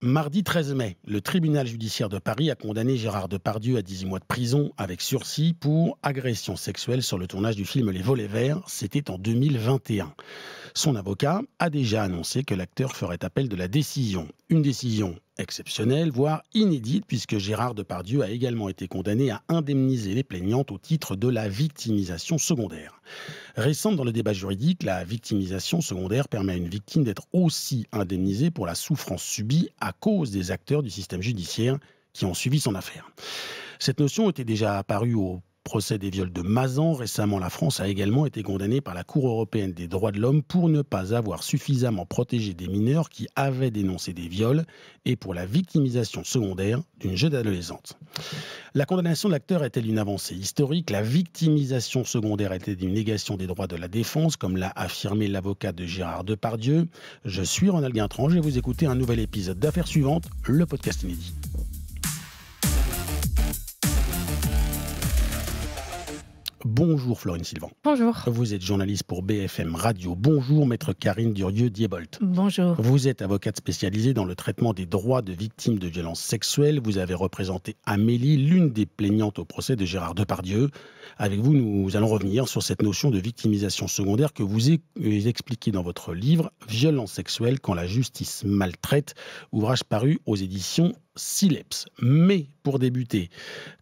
Mardi 13 mai, le tribunal judiciaire de Paris a condamné Gérard Depardieu à 18 mois de prison avec sursis pour agression sexuelle sur le tournage du film Les Volets Verts. C'était en 2021. Son avocat a déjà annoncé que l'acteur ferait appel de la décision. Une décision exceptionnelle, voire inédite, puisque Gérard Depardieu a également été condamné à indemniser les plaignantes au titre de la victimisation secondaire. Récente dans le débat juridique, la victimisation secondaire permet à une victime d'être aussi indemnisée pour la souffrance subie à cause des acteurs du système judiciaire qui ont suivi son affaire. Cette notion était déjà apparue au procès des viols de Mazan. Récemment, la France a également été condamnée par la Cour européenne des droits de l'homme pour ne pas avoir suffisamment protégé des mineurs qui avaient dénoncé des viols et pour la victimisation secondaire d'une jeune adolescente. La condamnation de l'acteur est-elle une avancée historique? La victimisation secondaire est-elle une négation des droits de la défense, comme l'a affirmé l'avocat de Gérard Depardieu? Je suis Ronald Guintran, je vais vous écouter un nouvel épisode d'Affaires suivantes, le podcast inédit. Bonjour Florine Sylvain. Bonjour. Vous êtes journaliste pour BFM Radio. Bonjour maître Karine Durieux-Diebold. Bonjour. Vous êtes avocate spécialisée dans le traitement des droits de victimes de violences sexuelles. Vous avez représenté Amélie, l'une des plaignantes au procès de Gérard Depardieu. Avec vous, nous allons revenir sur cette notion de victimisation secondaire que vous expliquez dans votre livre « Violences sexuelles quand la justice maltraite », ouvrage paru aux éditions Sileps. Mais pour débuter,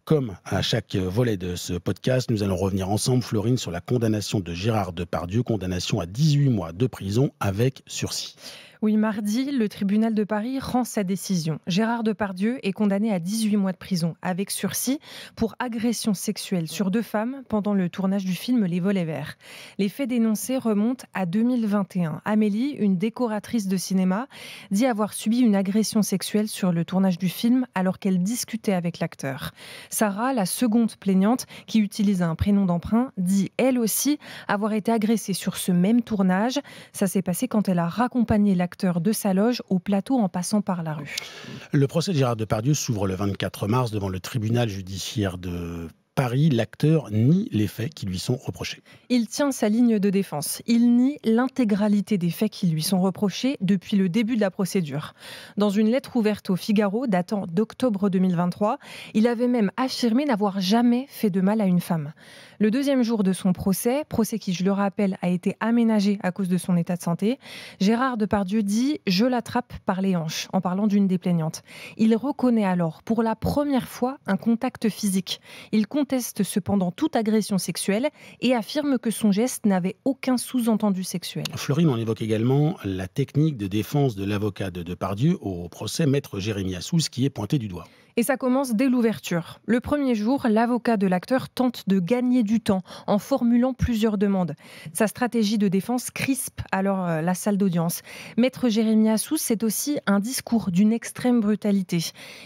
comme à chaque volet de ce podcast, nous allons revenir ensemble, Florine, sur la condamnation de Gérard Depardieu, condamnation à 18 mois de prison avec sursis. Oui, mardi, le tribunal de Paris rend sa décision. Gérard Depardieu est condamné à 18 mois de prison avec sursis pour agression sexuelle sur 2 femmes pendant le tournage du film Les Volets Verts. Les faits dénoncés remontent à 2021. Amélie, une décoratrice de cinéma, dit avoir subi une agression sexuelle sur le tournage du film alors qu'elle discutait avec l'acteur. Sarah, la seconde plaignante, qui utilise un prénom d'emprunt, dit elle aussi avoir été agressée sur ce même tournage. Ça s'est passé quand elle a raccompagné l'acteur de sa loge au plateau en passant par la rue. Le procès de Gérard Depardieu s'ouvre le 24 mars devant le tribunal judiciaire de Paris. L'acteur nie les faits qui lui sont reprochés. Il tient sa ligne de défense. Il nie l'intégralité des faits qui lui sont reprochés depuis le début de la procédure. Dans une lettre ouverte au Figaro datant d'octobre 2023, il avait même affirmé n'avoir jamais fait de mal à une femme. Le deuxième jour de son procès qui, je le rappelle, a été aménagé à cause de son état de santé, Gérard Depardieu dit « Je l'attrape par les hanches » en parlant d'une des plaignantes. Il reconnaît alors pour la première fois un contact physique. Il conteste cependant toute agression sexuelle et affirme que son geste n'avait aucun sous-entendu sexuel. Florine, on évoque également la technique de défense de l'avocat de Depardieu au procès, maître Jérémy Assous, qui est pointé du doigt. Et ça commence dès l'ouverture. Le premier jour, l'avocat de l'acteur tente de gagner du temps en formulant plusieurs demandes. Sa stratégie de défense crispe alors la salle d'audience. Maître Jérémy Assous, c'est aussi un discours d'une extrême brutalité.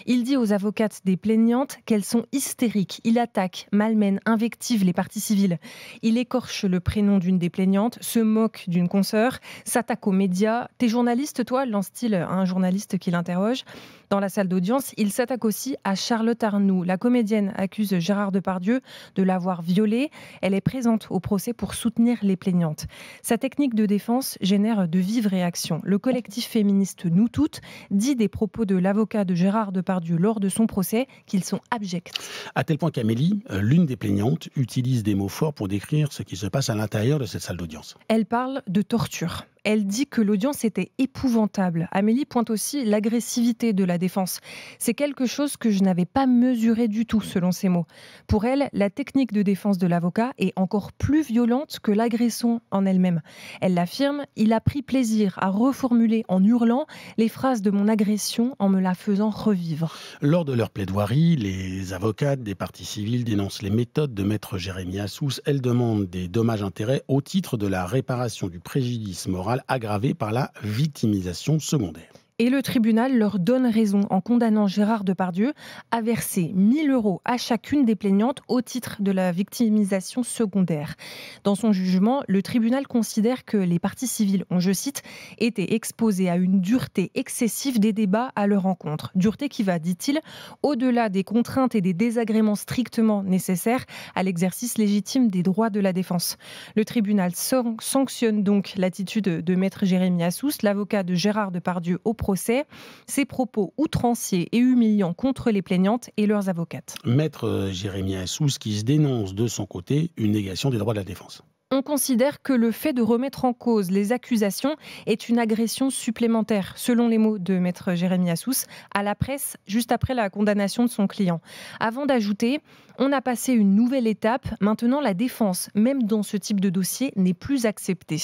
Il dit aux avocates des plaignantes qu'elles sont hystériques. Il attaque, malmène, invective les parties civiles. Il écorche le prénom d'une des plaignantes, se moque d'une consoeur, s'attaque aux médias. « T'es journaliste, toi ?» lance-t-il à un journaliste qui l'interroge. Dans la salle d'audience, il s'attaque aussi à Charlotte Arnoux. La comédienne accuse Gérard Depardieu de l'avoir violée. Elle est présente au procès pour soutenir les plaignantes. Sa technique de défense génère de vives réactions. Le collectif féministe Nous Toutes dit des propos de l'avocat de Gérard Depardieu lors de son procès qu'ils sont abjects. À tel point qu'Amélie, l'une des plaignantes, utilise des mots forts pour décrire ce qui se passe à l'intérieur de cette salle d'audience. Elle parle de torture. Elle dit que l'audience était épouvantable. Amélie pointe aussi l'agressivité de la défense. C'est quelque chose que je n'avais pas mesuré du tout, selon ses mots. Pour elle, la technique de défense de l'avocat est encore plus violente que l'agression en elle-même. Elle l'affirme, il a pris plaisir à reformuler en hurlant les phrases de mon agression en me la faisant revivre. Lors de leur plaidoirie, les avocates des parties civiles dénoncent les méthodes de maître Jérémy Assous. Elles demandent des dommages-intérêts au titre de la réparation du préjudice moral aggravé par la victimisation secondaire. Et le tribunal leur donne raison en condamnant Gérard Depardieu à verser 1 000 € à chacune des plaignantes au titre de la victimisation secondaire. Dans son jugement, le tribunal considère que les parties civiles ont, je cite, été exposées à une dureté excessive des débats à leur encontre. Dureté qui va, dit-il, au-delà des contraintes et des désagréments strictement nécessaires à l'exercice légitime des droits de la défense. Le tribunal sanctionne donc l'attitude de maître Jérémy Assous, l'avocat de Gérard Depardieu au procès, procès. Ses propos outranciers et humiliants contre les plaignantes et leurs avocates. Maître Jérémy Assous qui se dénonce de son côté une négation des droits de la défense. On considère que le fait de remettre en cause les accusations est une agression supplémentaire, selon les mots de Maître Jérémy Assous, à la presse juste après la condamnation de son client. Avant d'ajouter, on a passé une nouvelle étape. Maintenant, la défense, même dans ce type de dossier, n'est plus acceptée.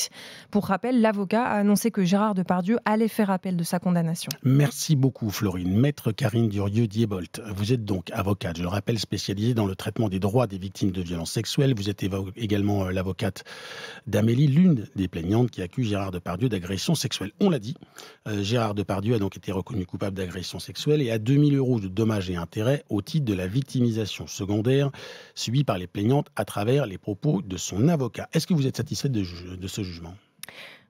Pour rappel, l'avocat a annoncé que Gérard Depardieu allait faire appel de sa condamnation. Merci beaucoup Florine. Maître Karine Durieux-Diebolt, vous êtes donc avocate, je le rappelle, spécialisée dans le traitement des droits des victimes de violences sexuelles. Vous êtes également l'avocate d'Amélie, l'une des plaignantes qui accuse Gérard Depardieu d'agression sexuelle. On l'a dit, Gérard Depardieu a donc été reconnu coupable d'agression sexuelle et a 2 000 € de dommages et intérêts au titre de la victimisation secondaire subie par les plaignantes à travers les propos de son avocat. Est-ce que vous êtes satisfaite de ce jugement ?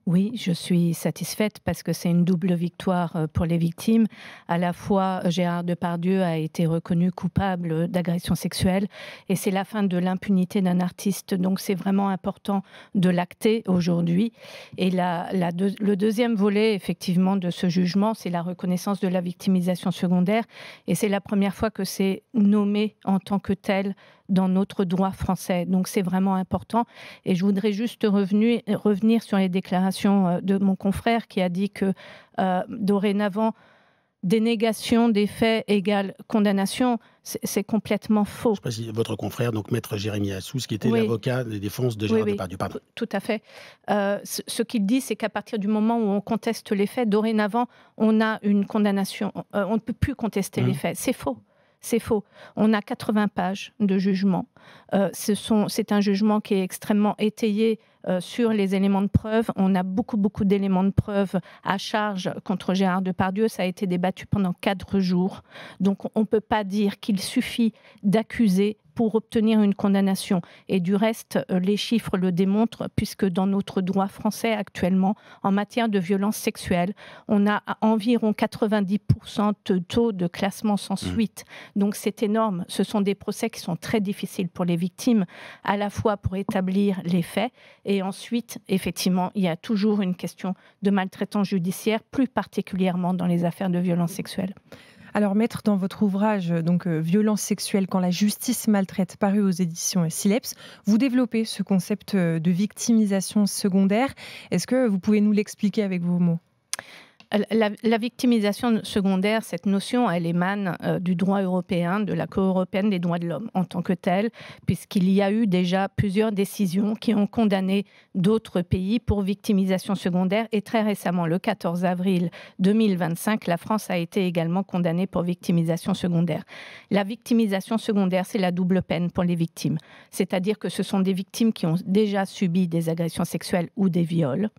Oui, je suis satisfaite parce que c'est une double victoire pour les victimes. À la fois, Gérard Depardieu a été reconnu coupable d'agression sexuelle et c'est la fin de l'impunité d'un artiste. Donc c'est vraiment important de l'acter aujourd'hui. Et le deuxième volet, effectivement, de ce jugement, c'est la reconnaissance de la victimisation secondaire. Et c'est la première fois que c'est nommé en tant que tel dans notre droit français. Donc c'est vraiment important. Et je voudrais juste revenir sur les déclarations de mon confrère qui a dit que dorénavant, dénégation des faits égale condamnation. C'est complètement faux. Je ne sais pas si votre confrère, donc Maître Jérémy Assous, qui était l'avocat de défense de Gérard Depardieu. Pardon. Tout à fait. Ce qu'il dit, c'est qu'à partir du moment où on conteste les faits, dorénavant, on a une condamnation. On ne peut plus contester les faits. C'est faux. C'est faux. On a 80 pages de jugement. C'est un jugement qui est extrêmement étayé sur les éléments de preuve. On a beaucoup d'éléments de preuve à charge contre Gérard Depardieu. Ça a été débattu pendant 4 jours. Donc on ne peut pas dire qu'il suffit d'accuser pour obtenir une condamnation. Et du reste, les chiffres le démontrent, puisque dans notre droit français actuellement, en matière de violence sexuelle, on a environ 90% de taux de classement sans suite. Donc c'est énorme. Ce sont des procès qui sont très difficiles pour les victimes, à la fois pour établir les faits, et ensuite, effectivement, il y a toujours une question de maltraitance judiciaire, plus particulièrement dans les affaires de violence sexuelle. Alors, maître, dans votre ouvrage, Violence sexuelle quand la justice maltraite, paru aux éditions Sileps, vous développez ce concept de victimisation secondaire. Est-ce que vous pouvez nous l'expliquer avec vos mots ? La victimisation secondaire, cette notion, elle émane du droit européen, de la Cour européenne des droits de l'homme en tant que telle, puisqu'il y a eu déjà plusieurs décisions qui ont condamné d'autres pays pour victimisation secondaire. Et très récemment, le 14 avril 2025, la France a été également condamnée pour victimisation secondaire. La victimisation secondaire, c'est la double peine pour les victimes. C'est-à-dire que ce sont des victimes qui ont déjà subi des agressions sexuelles ou des viols,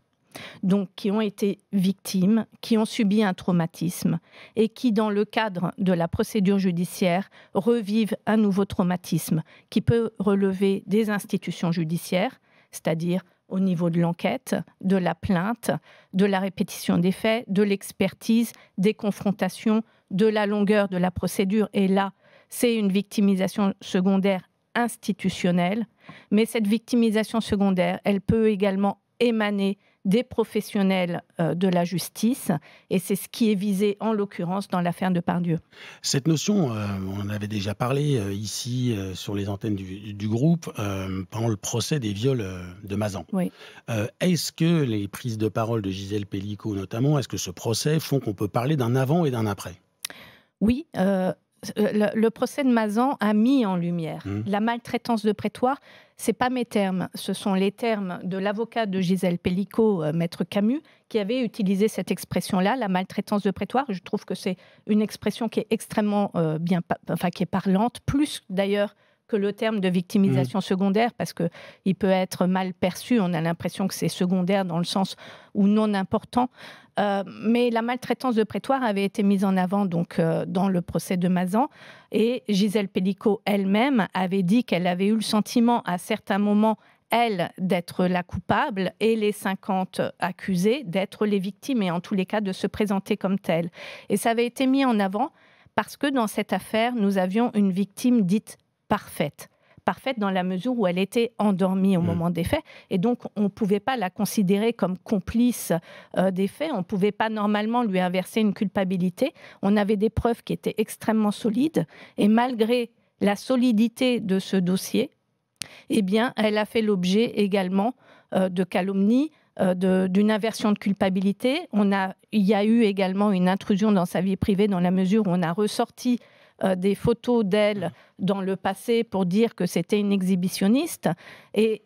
donc qui ont été victimes, qui ont subi un traumatisme et qui, dans le cadre de la procédure judiciaire, revivent un nouveau traumatisme qui peut relever des institutions judiciaires, c'est-à-dire au niveau de l'enquête, de la plainte, de la répétition des faits, de l'expertise, des confrontations, de la longueur de la procédure. Et là, c'est une victimisation secondaire institutionnelle, mais cette victimisation secondaire, elle peut également émaner des professionnels de la justice, et c'est ce qui est visé en l'occurrence dans l'affaire Depardieu. Cette notion, on en avait déjà parlé ici sur les antennes du groupe pendant le procès des viols de Mazan. Oui. Est-ce que les prises de parole de Gisèle Pellicot notamment, est-ce que ce procès font qu'on peut parler d'un avant et d'un après ? Oui, le procès de Mazan a mis en lumière la maltraitance de prétoire. Ce n'est pas mes termes, ce sont les termes de l'avocat de Gisèle Pellicot, Maître Camus, qui avait utilisé cette expression-là, la maltraitance de prétoire. Je trouve que c'est une expression qui est extrêmement qui est parlante, plus d'ailleurs que le terme de victimisation secondaire, parce qu'il peut être mal perçu. On a l'impression que c'est secondaire dans le sens où non important. Mais la maltraitance de prétoire avait été mise en avant donc, dans le procès de Mazan. Et Gisèle Pellicot elle-même avait dit qu'elle avait eu le sentiment à certains moments, elle, d'être la coupable et les 50 accusés d'être les victimes et en tous les cas de se présenter comme telles. Et ça avait été mis en avant parce que dans cette affaire, nous avions une victime dite parfaite. parfaite dans la mesure où elle était endormie au moment des faits. Et donc, on ne pouvait pas la considérer comme complice des faits. On ne pouvait pas normalement lui inverser une culpabilité. On avait des preuves qui étaient extrêmement solides. Et malgré la solidité de ce dossier, eh bien, elle a fait l'objet également de calomnies, d'une inversion de culpabilité. Il y a eu également une intrusion dans sa vie privée dans la mesure où on a ressorti des photos d'elle dans le passé pour dire que c'était une exhibitionniste. Et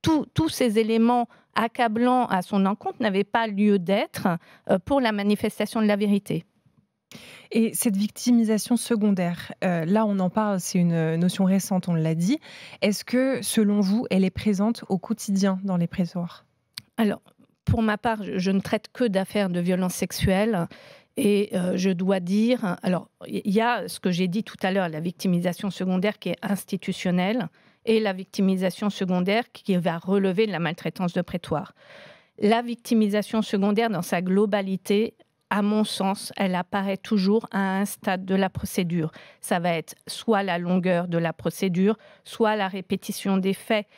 tous ces éléments accablants à son encontre n'avaient pas lieu d'être pour la manifestation de la vérité. Et cette victimisation secondaire, là on en parle, c'est une notion récente, on l'a dit. Est-ce que, selon vous, elle est présente au quotidien dans les présoirs ? Alors, pour ma part, je ne traite que d'affaires de violences sexuelles. Et je dois dire, alors il y a ce que j'ai dit tout à l'heure, la victimisation secondaire qui est institutionnelle et la victimisation secondaire qui va relever de la maltraitance de prétoire. La victimisation secondaire dans sa globalité, à mon sens, elle apparaît toujours à un stade de la procédure. Ça va être soit la longueur de la procédure, soit la répétition des faits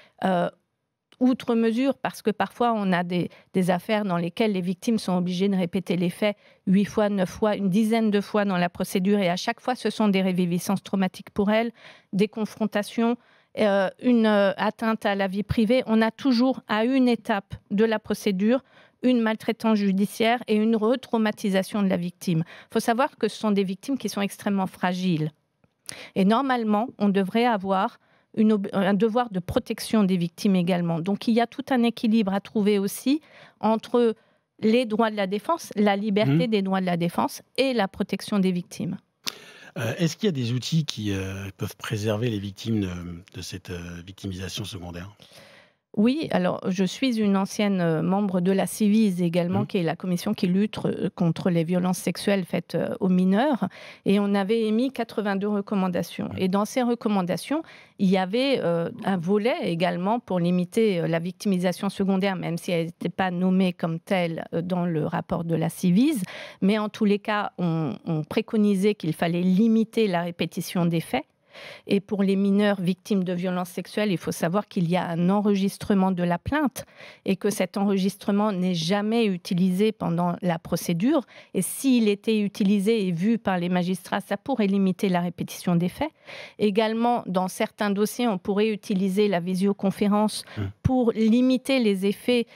outre mesure, parce que parfois on a des affaires dans lesquelles les victimes sont obligées de répéter les faits 8 fois, 9 fois, une dizaine de fois dans la procédure, et à chaque fois ce sont des réviviscences traumatiques pour elles, des confrontations, une atteinte à la vie privée. On a toujours à une étape de la procédure une maltraitance judiciaire et une retraumatisation de la victime. Il faut savoir que ce sont des victimes qui sont extrêmement fragiles. Et normalement, on devrait avoir un devoir de protection des victimes également. Donc il y a tout un équilibre à trouver aussi entre les droits de la défense, la liberté des droits de la défense et la protection des victimes. Est-ce qu'il y a des outils qui peuvent préserver les victimes de cette victimisation secondaire ? Oui, alors je suis une ancienne membre de la Ciivise également, qui est la commission qui lutte contre les violences sexuelles faites aux mineurs. Et on avait émis 82 recommandations. Et dans ces recommandations, il y avait un volet également pour limiter la victimisation secondaire, même si elle n'était pas nommée comme telle dans le rapport de la Ciivise. Mais en tous les cas, on préconisait qu'il fallait limiter la répétition des faits. Et pour les mineurs victimes de violences sexuelles, il faut savoir qu'il y a un enregistrement de la plainte et que cet enregistrement n'est jamais utilisé pendant la procédure. Et s'il était utilisé et vu par les magistrats, ça pourrait limiter la répétition des faits. Également, dans certains dossiers, on pourrait utiliser la visioconférence pour limiter les effets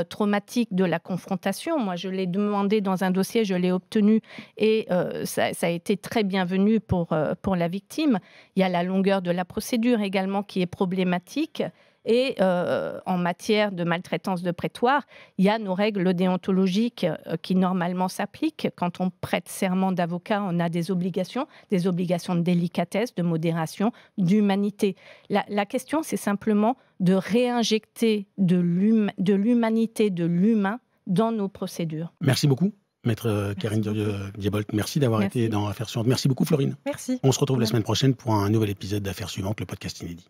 traumatiques de la confrontation. Moi, je l'ai demandé dans un dossier, je l'ai obtenu et ça a été très bienvenu pour la victime. Il y a la longueur de la procédure également qui est problématique. Et en matière de maltraitance de prétoire, il y a nos règles déontologiques qui normalement s'appliquent. Quand on prête serment d'avocat, on a des obligations de délicatesse, de modération, d'humanité. La question, c'est simplement de réinjecter de l'humanité, de l'humain dans nos procédures. Merci beaucoup. Maître Karine Diebolt, merci d'avoir été dans Affaires suivantes. Merci beaucoup Florine. Merci. On se retrouve la semaine prochaine pour un nouvel épisode d'Affaires suivantes, le podcast inédit.